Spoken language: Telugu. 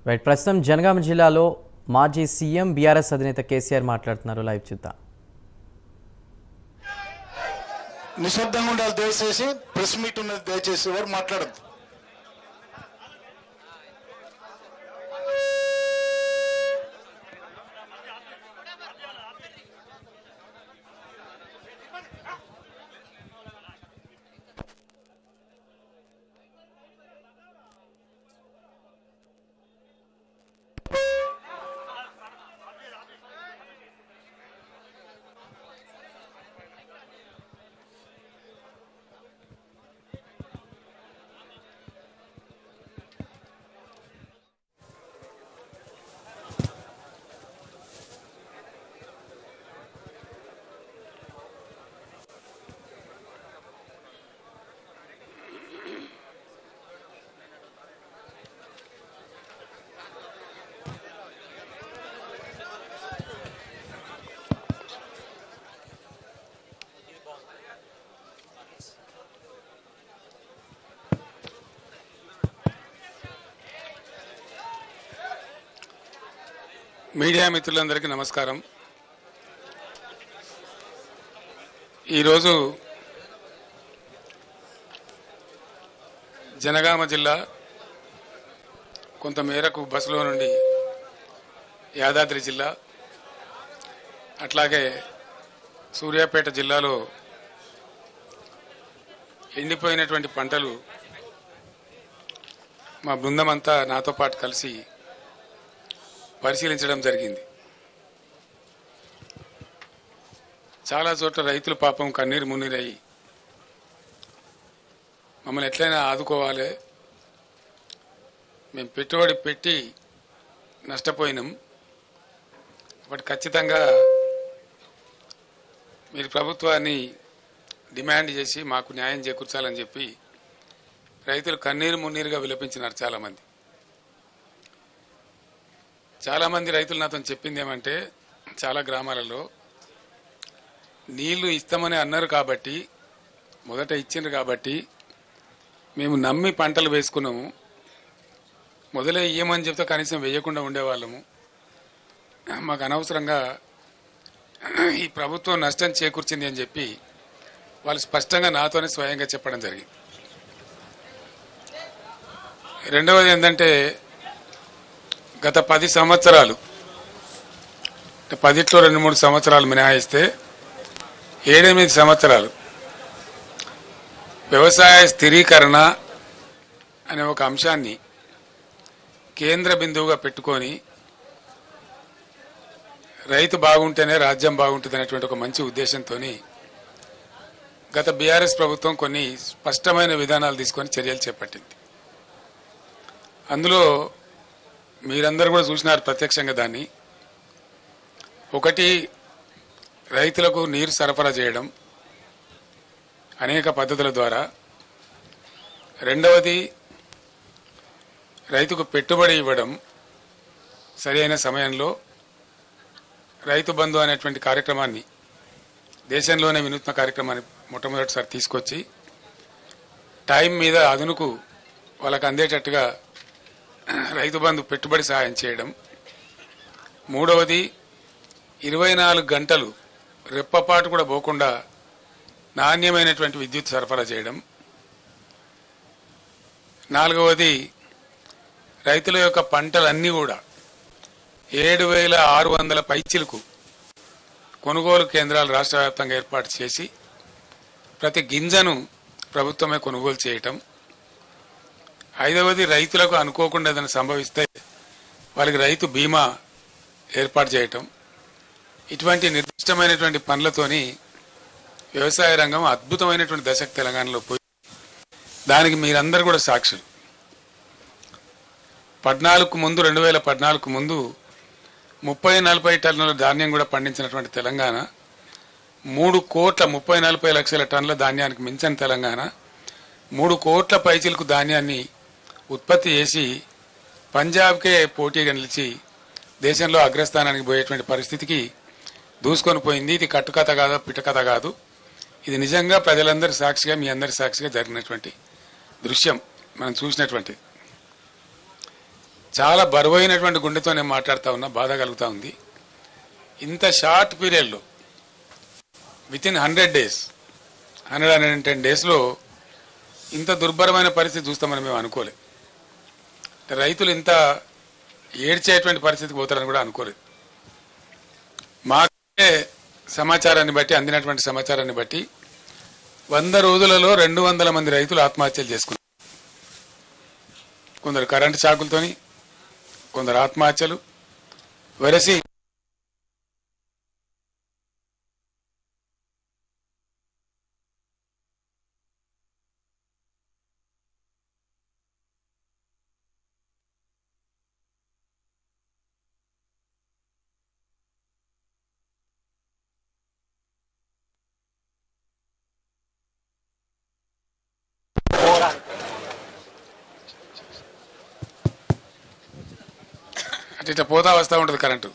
రైట్ ప్రస్తుతం జనగామ జిల్లాలో మాజీ సీఎం బీఆర్ఎస్ అధినేత కేసీఆర్ మాట్లాడుతున్నారు. లైవ్ చూద్దాం. నిశ్శబ్దంగా ఉండాలి దయచేసి. ప్రెస్ మీట్ ఉన్నది దయచేసి ఎవరు మాట్లాడద్దు. మీడియా మిత్రులందరికీ నమస్కారం. ఈరోజు జనగామ జిల్లా కొంతమేరకు బస్సులో నుండి యాదాద్రి జిల్లా, అట్లాగే సూర్యాపేట జిల్లాలో ఎండిపోయినటువంటి పంటలు మా బృందం అంతా నాతో పాటు కలిసి పరిశీలించడం జరిగింది. చాలా చోట్ల రైతులు పాపం కన్నీరు మున్నీరయ్యి మమ్మల్ని ఎట్లయినా ఆదుకోవాలి, మేము పెట్టుబడి పెట్టి నష్టపోయినాం, బట్ ఖచ్చితంగా మీరు ప్రభుత్వాన్ని డిమాండ్ చేసి మాకు న్యాయం చేకూర్చాలని చెప్పి రైతులు కన్నీరు మున్నీరుగా విలపించినారు. చాలామంది రైతులు నాతో చెప్పింది ఏమంటే, చాలా గ్రామాలలో నీళ్లు ఇస్తామని అన్నారు కాబట్టి, మొదట ఇచ్చిండ్రు కాబట్టి మేము నమ్మి పంటలు వేసుకున్నాము, మొదలే ఇయ్యమని చెప్తే కనీసం వేయకుండా ఉండేవాళ్ళము, మాకు అనవసరంగా ఈ ప్రభుత్వం నష్టం చేకూర్చింది అని చెప్పి వాళ్ళు స్పష్టంగా నాతోనే స్వయంగా చెప్పడం జరిగింది. రెండవది ఏంటంటే, గత 10 సంవత్సరాలు, 10లో 2-3 సంవత్సరాలు మినహాయిస్తే 7-8 సంవత్సరాలు వ్యవసాయ స్థిరీకరణ అనే ఒక అంశాన్ని కేంద్ర బిందువుగా పెట్టుకొని రైతు బాగుంటేనే రాజ్యం బాగుంటుంది అనేటువంటి ఒక మంచి ఉద్దేశంతో గత బీఆర్ఎస్ ప్రభుత్వం కొన్ని స్పష్టమైన విధానాలు తీసుకొని చర్యలు చేపట్టింది. అందులో మీరందరూ కూడా చూసినారు ప్రత్యక్షంగా. దాన్ని ఒకటి, రైతులకు నీరు సరఫరా చేయడం అనేక పద్ధతుల ద్వారా. రెండవది, రైతుకు పెట్టుబడి ఇవ్వడం సరైన సమయంలో. రైతు బంధు అనేటువంటి కార్యక్రమాన్ని, దేశంలోనే వినూత్న కార్యక్రమాన్ని మొట్టమొదటిసారి తీసుకొచ్చి టైం మీద అదునుకు వాళ్ళకు అందేటట్టుగా రైతు బంధు పెట్టుబడి సహాయం చేయడం. మూడవది, 24 గంటలు రెప్పపాటు కూడా పోకుండా నాణ్యమైనటువంటి విద్యుత్ సరఫరా చేయడం. నాలుగవది, రైతుల యొక్క పంటలన్నీ కూడా 7,600 పైచిలకు కొనుగోలు కేంద్రాలు రాష్ట్ర వ్యాప్తంగా ఏర్పాటు చేసి ప్రతి గింజను ప్రభుత్వమే కొనుగోలు చేయటం. ఐదవది, రైతులకు అనుకోకుండా ఏదైనా సంభవిస్తే వాళ్ళకి రైతు బీమా ఏర్పాటు చేయటం. ఇటువంటి నిర్దిష్టమైనటువంటి పనులతోని వ్యవసాయ రంగం అద్భుతమైనటువంటి దశకు తెలంగాణలో పోయి, దానికి మీరందరూ కూడా సాక్షులు. 2014 ముందు 30-40 టన్నుల ధాన్యం కూడా పండించినటువంటి తెలంగాణ, 3,40 లక్షల టన్నుల ధాన్యానికి మించిన తెలంగాణ 3 కోట్ల పైచిలకు ధాన్యాన్ని ఉత్పత్తి చేసి పంజాబ్కే పోటీగా నిలిచి దేశంలో అగ్రస్థానానికి పోయేటువంటి పరిస్థితికి దూసుకొని పోయింది. ఇది కట్టుకథ కాదు, పిట్టకథ కాదు. ఇది నిజంగా ప్రజలందరి సాక్షిగా, మీ అందరి సాక్షిగా జరిగినటువంటి దృశ్యం మనం చూసినటువంటి. చాలా బరువైనటువంటి గుండెతో నేను మాట్లాడుతూ ఉన్నా, బాధ కలుగుతూ ఉంది. ఇంత షార్ట్ పీరియడ్లో వితిన్ 100 days 110 daysలో ఇంత దుర్భరమైన పరిస్థితి చూస్తామని మేము అనుకోలేదు. రైతులు ఇంత ఏడ్చేటువంటి పరిస్థితికి పోతారని కూడా అనుకోలేదు. మాకే సమాచారాన్ని బట్టి, అందినటువంటి సమాచారాన్ని బట్టి 100 రోజులలో 200 మంది రైతులు ఆత్మహత్యలు చేసుకున్నారు. కొందరు కరెంటు షాకులతోని, కొందరు ఆత్మహత్యలు వెరసి ఇట్లా పోతా వస్తూ ఉంటుంది కరెంటు.